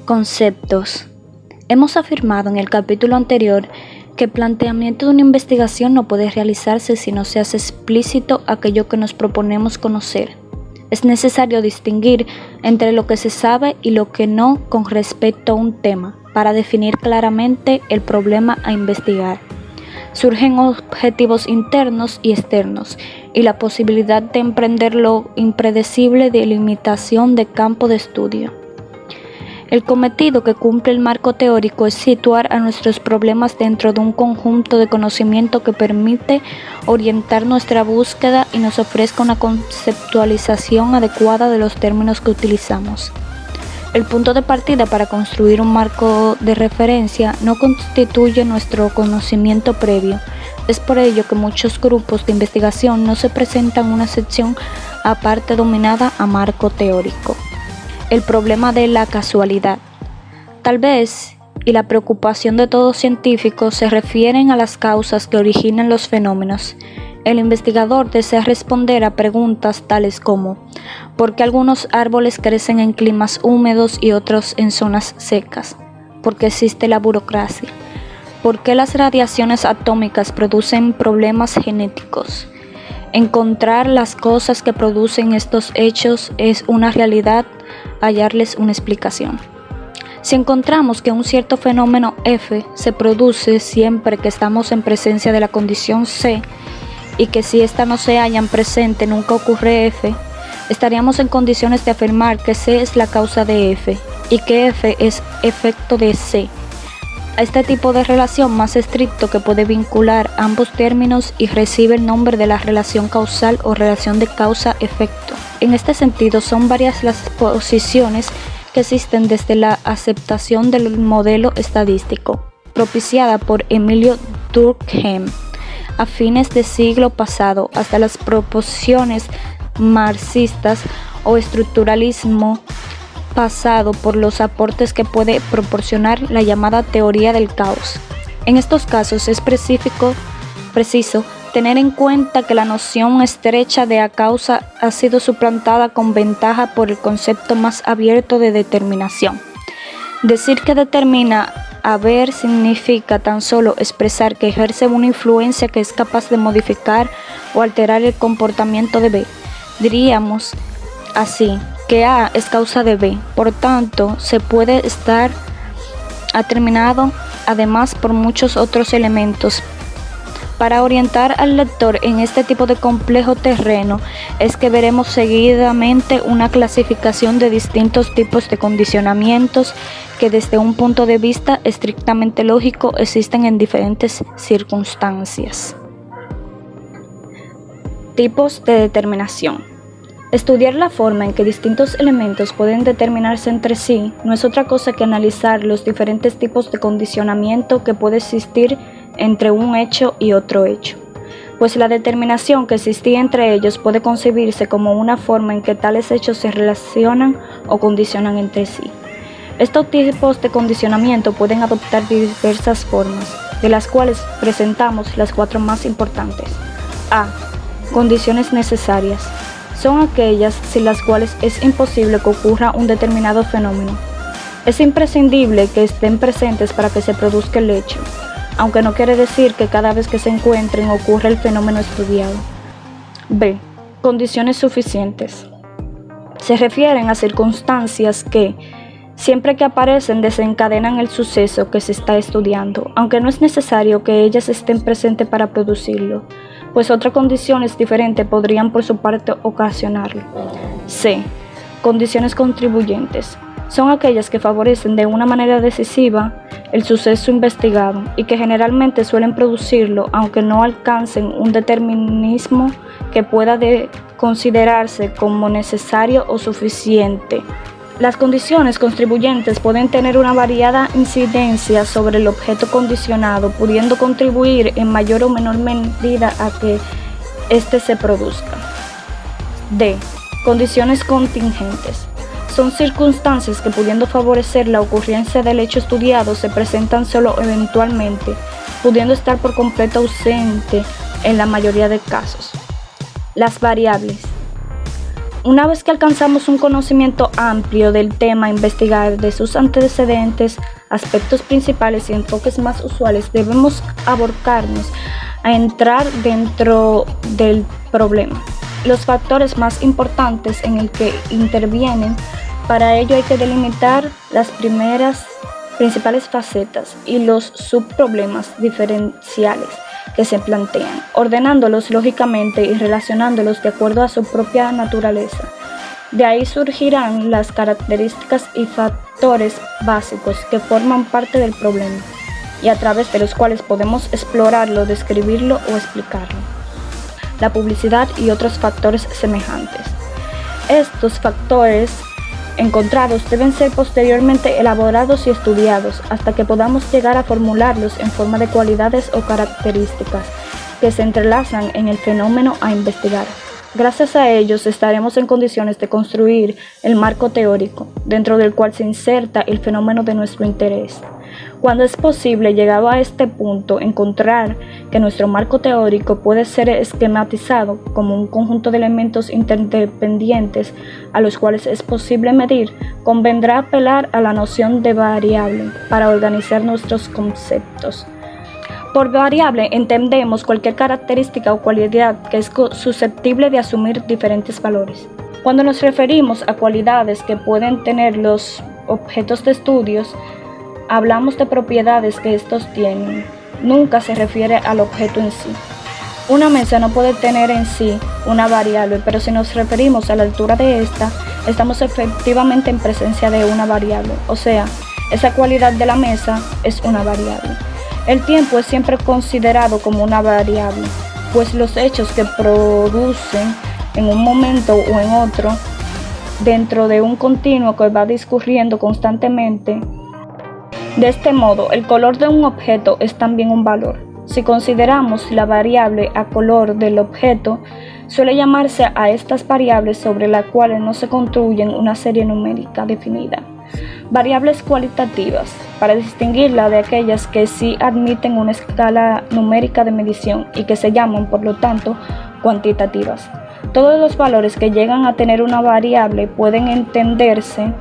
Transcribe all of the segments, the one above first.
Conceptos. Hemos afirmado en el capítulo anterior que el planteamiento de una investigación no puede realizarse si no se hace explícito aquello que nos proponemos conocer. Es necesario distinguir entre lo que se sabe y lo que no con respecto a un tema, para definir claramente el problema a investigar. Surgen objetivos internos y externos, y la posibilidad de emprender lo impredecible de limitación de campo de estudio. El cometido que cumple el marco teórico es situar a nuestros problemas dentro de un conjunto de conocimiento que permite orientar nuestra búsqueda y nos ofrezca una conceptualización adecuada de los términos que utilizamos. El punto de partida para construir un marco de referencia no constituye nuestro conocimiento previo. Es por ello que muchos grupos de investigación no se presentan una sección aparte dominada a marco teórico. El problema de la casualidad. Tal vez, y la preocupación de todo científico se refieren a las causas que originan los fenómenos. El investigador desea responder a preguntas tales como: ¿por qué algunos árboles crecen en climas húmedos y otros en zonas secas? ¿Por qué existe la burocracia? ¿Por qué las radiaciones atómicas producen problemas genéticos? Encontrar las cosas que producen estos hechos es una realidad, hallarles una explicación. Si encontramos que un cierto fenómeno F se produce siempre que estamos en presencia de la condición C, y que si ésta no se halla presente nunca ocurre F, estaríamos en condiciones de afirmar que C es la causa de F y que F es efecto de C. A este tipo de relación más estricto que puede vincular ambos términos y recibe el nombre de la relación causal o relación de causa-efecto. En este sentido, son varias las posiciones que existen desde la aceptación del modelo estadístico, propiciada por Emilio Durkheim a fines del siglo pasado, hasta las proposiciones marxistas o estructuralismo pasado por los aportes que puede proporcionar la llamada teoría del caos. En estos casos es preciso tener en cuenta que la noción estrecha de a causa ha sido suplantada con ventaja por el concepto más abierto de determinación. Decir que determina haber significa tan solo expresar que ejerce una influencia que es capaz de modificar o alterar el comportamiento de B. Diríamos así que A es causa de B, por tanto se puede estar determinado además por muchos otros elementos. Para orientar al lector en este tipo de complejo terreno es que veremos seguidamente una clasificación de distintos tipos de condicionamientos que desde un punto de vista estrictamente lógico existen en diferentes circunstancias. Tipos de determinación. Estudiar la forma en que distintos elementos pueden determinarse entre sí no es otra cosa que analizar los diferentes tipos de condicionamiento que puede existir entre un hecho y otro hecho, pues la determinación que existía entre ellos puede concebirse como una forma en que tales hechos se relacionan o condicionan entre sí. Estos tipos de condicionamiento pueden adoptar diversas formas, de las cuales presentamos las 4 más importantes. A. Condiciones necesarias. Son aquellas sin las cuales es imposible que ocurra un determinado fenómeno. Es imprescindible que estén presentes para que se produzca el hecho, aunque no quiere decir que cada vez que se encuentren ocurra el fenómeno estudiado. B. Condiciones suficientes. Se refieren a circunstancias que, siempre que aparecen, desencadenan el suceso que se está estudiando, aunque no es necesario que ellas estén presentes para producirlo, pues otras condiciones diferentes podrían por su parte ocasionarlo. C. Condiciones contribuyentes. Son aquellas que favorecen de una manera decisiva el suceso investigado y que generalmente suelen producirlo, aunque no alcancen un determinismo que pueda considerarse como necesario o suficiente. Las condiciones contribuyentes pueden tener una variada incidencia sobre el objeto condicionado, pudiendo contribuir en mayor o menor medida a que éste se produzca. D. Condiciones contingentes. Son circunstancias que, pudiendo favorecer la ocurrencia del hecho estudiado, se presentan solo eventualmente, pudiendo estar por completo ausente en la mayoría de casos. Las variables. Una vez que alcanzamos un conocimiento amplio del tema a investigar, de sus antecedentes, aspectos principales y enfoques más usuales, debemos abocarnos a entrar dentro del problema. Los factores más importantes en el que intervienen, para ello hay que delimitar las principales facetas y los subproblemas diferenciales que se plantean, ordenándolos lógicamente y relacionándolos de acuerdo a su propia naturaleza. De ahí surgirán las características y factores básicos que forman parte del problema y a través de los cuales podemos explorarlo, describirlo o explicarlo. La publicidad y otros factores semejantes. Estos factores encontrados deben ser posteriormente elaborados y estudiados hasta que podamos llegar a formularlos en forma de cualidades o características que se entrelazan en el fenómeno a investigar. Gracias a ellos estaremos en condiciones de construir el marco teórico, dentro del cual se inserta el fenómeno de nuestro interés. Cuando es posible, llegado a este punto, encontrar que nuestro marco teórico puede ser esquematizado como un conjunto de elementos interdependientes a los cuales es posible medir, convendrá apelar a la noción de variable para organizar nuestros conceptos. Por variable entendemos cualquier característica o cualidad que es susceptible de asumir diferentes valores. Cuando nos referimos a cualidades que pueden tener los objetos de estudios, hablamos de propiedades que estos tienen. Nunca se refiere al objeto en sí. Una mesa no puede tener en sí una variable, pero si nos referimos a la altura de esta, estamos efectivamente en presencia de una variable, o sea, esa cualidad de la mesa es una variable. El tiempo es siempre considerado como una variable, pues los hechos que producen en un momento o en otro, dentro de un continuo que va discurriendo constantemente. De este modo, el color de un objeto es también un valor. Si consideramos la variable a color del objeto, suele llamarse a estas variables sobre las cuales no se construyen una serie numérica definida. Variables cualitativas, para distinguirla de aquellas que sí admiten una escala numérica de medición y que se llaman, por lo tanto, cuantitativas. Todos los valores que llegan a tener una variable pueden entenderse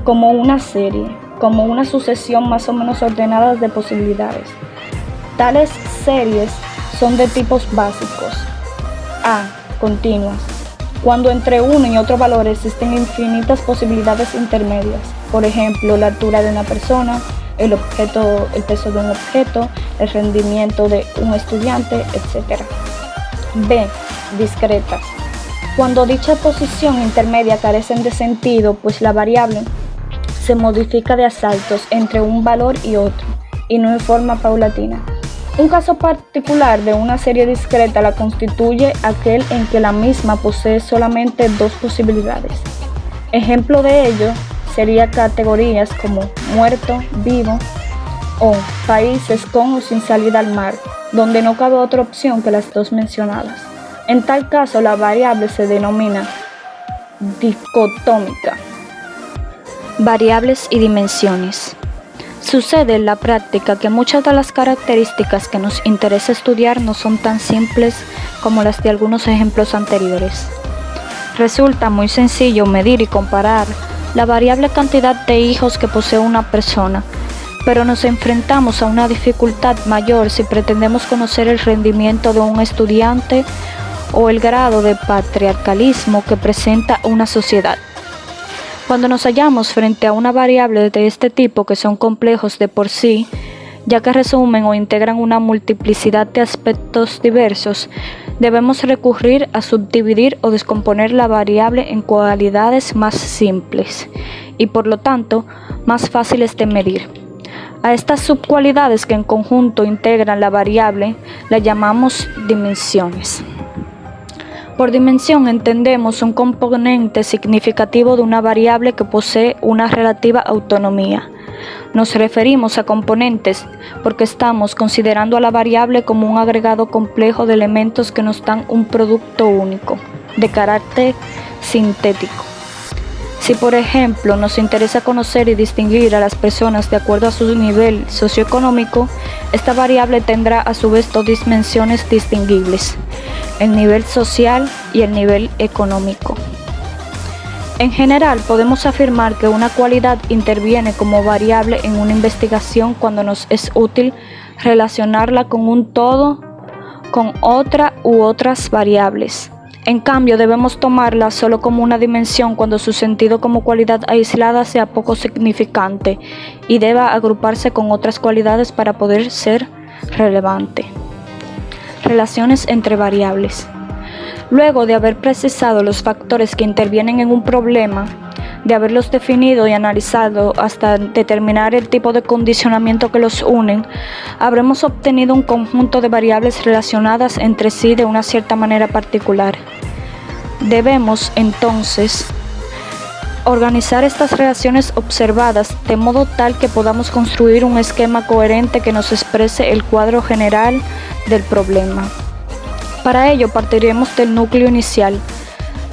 como una serie, como una sucesión más o menos ordenada de posibilidades. Tales series son de tipos básicos. A. Continuas. Cuando entre uno y otro valor existen infinitas posibilidades intermedias. Por ejemplo, la altura de una persona, el peso de un objeto, el rendimiento de un estudiante, etc. B. Discretas. Cuando dicha posición intermedia carecen de sentido, pues la variable se modifica de a saltos entre un valor y otro, y no en forma paulatina. Un caso particular de una serie discreta la constituye aquel en que la misma posee solamente dos posibilidades. Ejemplo de ello sería categorías como muerto, vivo, o países con o sin salida al mar, donde no cabe otra opción que las dos mencionadas. En tal caso, la variable se denomina dicotómica. Variables y dimensiones. Sucede en la práctica que muchas de las características que nos interesa estudiar no son tan simples como las de algunos ejemplos anteriores. Resulta muy sencillo medir y comparar la variable cantidad de hijos que posee una persona, pero nos enfrentamos a una dificultad mayor si pretendemos conocer el rendimiento de un estudiante o el grado de patriarcalismo que presenta una sociedad. Cuando nos hallamos frente a una variable de este tipo que son complejos de por sí, ya que resumen o integran una multiplicidad de aspectos diversos, debemos recurrir a subdividir o descomponer la variable en cualidades más simples y por lo tanto más fáciles de medir. A estas subcualidades que en conjunto integran la variable las llamamos dimensiones. Por dimensión entendemos un componente significativo de una variable que posee una relativa autonomía. Nos referimos a componentes porque estamos considerando a la variable como un agregado complejo de elementos que nos dan un producto único, de carácter sintético. Si, por ejemplo, nos interesa conocer y distinguir a las personas de acuerdo a su nivel socioeconómico, esta variable tendrá a su vez dos dimensiones distinguibles: el nivel social y el nivel económico. En general, podemos afirmar que una cualidad interviene como variable en una investigación cuando nos es útil relacionarla con un todo, con otra u otras variables. En cambio, debemos tomarla solo como una dimensión cuando su sentido como cualidad aislada sea poco significante y deba agruparse con otras cualidades para poder ser relevante. Relaciones entre variables. Luego de haber precisado los factores que intervienen en un problema, de haberlos definido y analizado hasta determinar el tipo de condicionamiento que los unen, habremos obtenido un conjunto de variables relacionadas entre sí de una cierta manera particular. Debemos, entonces, organizar estas relaciones observadas de modo tal que podamos construir un esquema coherente que nos exprese el cuadro general del problema. Para ello partiremos del núcleo inicial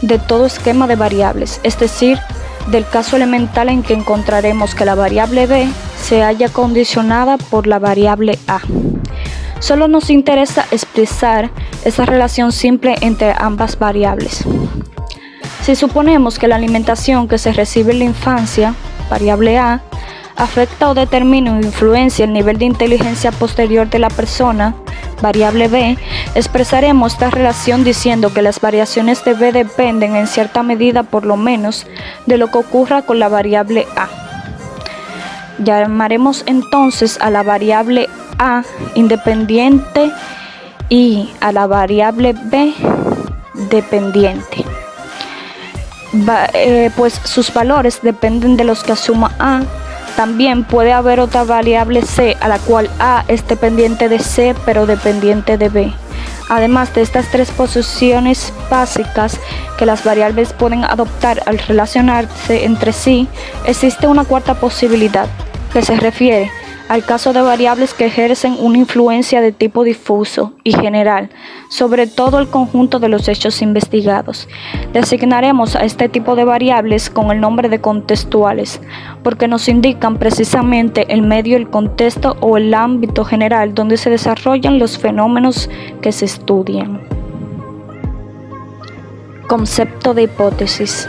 de todo esquema de variables, es decir, del caso elemental en que encontraremos que la variable b se halla condicionada por la variable a. Solo nos interesa expresar esa relación simple entre ambas variables. Si suponemos que la alimentación que se recibe en la infancia, variable a, afecta o determina o influencia el nivel de inteligencia posterior de la persona, variable b, expresaremos esta relación diciendo que las variaciones de b dependen en cierta medida por lo menos de lo que ocurra con la variable a. Llamaremos entonces a la variable a independiente y a la variable b dependiente, pues sus valores dependen de los que asuma a. También puede haber otra variable c a la cual a es dependiente de c pero dependiente de b. Además de estas tres posiciones básicas que las variables pueden adoptar al relacionarse entre sí, existe una cuarta posibilidad que se refiere al caso de variables que ejercen una influencia de tipo difuso y general sobre todo el conjunto de los hechos investigados. Designaremos a este tipo de variables con el nombre de contextuales, porque nos indican precisamente el medio, el contexto o el ámbito general donde se desarrollan los fenómenos que se estudian. Concepto de hipótesis.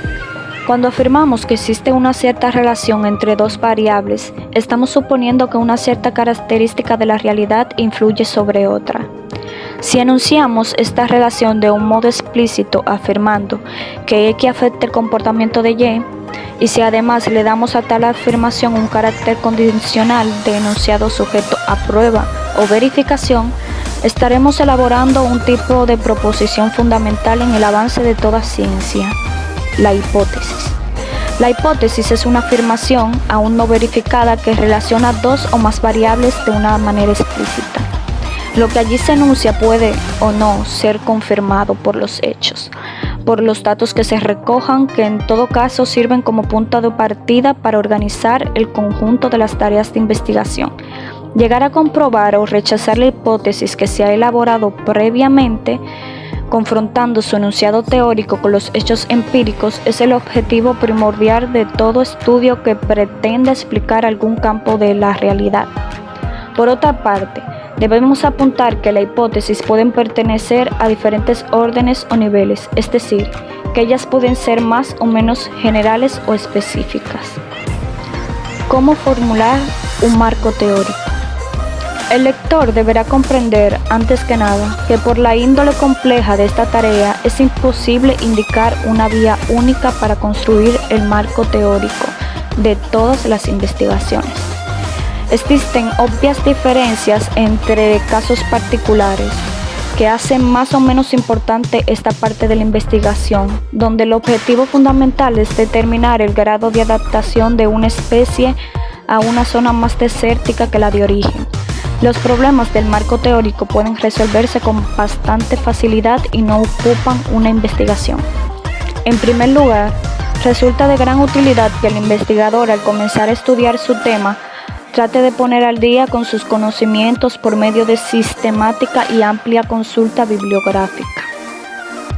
Cuando afirmamos que existe una cierta relación entre dos variables, estamos suponiendo que una cierta característica de la realidad influye sobre otra. Si enunciamos esta relación de un modo explícito afirmando que X afecta el comportamiento de Y, y si además le damos a tal afirmación un carácter condicional de enunciado sujeto a prueba o verificación, estaremos elaborando un tipo de proposición fundamental en el avance de toda ciencia. La hipótesis. La hipótesis es una afirmación aún no verificada que relaciona dos o más variables de una manera explícita. Lo que allí se enuncia puede o no ser confirmado por los hechos, por los datos que se recojan, que en todo caso sirven como punto de partida para organizar el conjunto de las tareas de investigación. Llegar a comprobar o rechazar la hipótesis que se ha elaborado previamente, confrontando su enunciado teórico con los hechos empíricos, es el objetivo primordial de todo estudio que pretenda explicar algún campo de la realidad. Por otra parte, debemos apuntar que las hipótesis pueden pertenecer a diferentes órdenes o niveles, es decir, que ellas pueden ser más o menos generales o específicas. ¿Cómo formular un marco teórico? El lector deberá comprender, antes que nada, que por la índole compleja de esta tarea es imposible indicar una vía única para construir el marco teórico de todas las investigaciones. Existen obvias diferencias entre casos particulares que hacen más o menos importante esta parte de la investigación, donde el objetivo fundamental es determinar el grado de adaptación de una especie a una zona más desértica que la de origen. Los problemas del marco teórico pueden resolverse con bastante facilidad y no ocupan una investigación. En primer lugar, resulta de gran utilidad que el investigador, al comenzar a estudiar su tema, trate de poner al día con sus conocimientos por medio de sistemática y amplia consulta bibliográfica,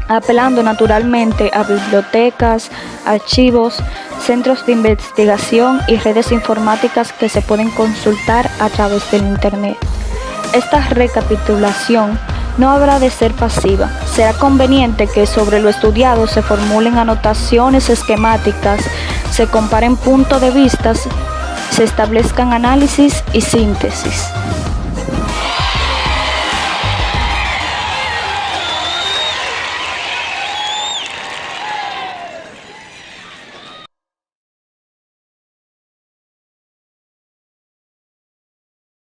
apelando naturalmente a bibliotecas, archivos, centros de investigación y redes informáticas que se pueden consultar a través del Internet. Esta recapitulación no habrá de ser pasiva. Será conveniente que sobre lo estudiado se formulen anotaciones esquemáticas, se comparen puntos de vista, se establezcan análisis y síntesis.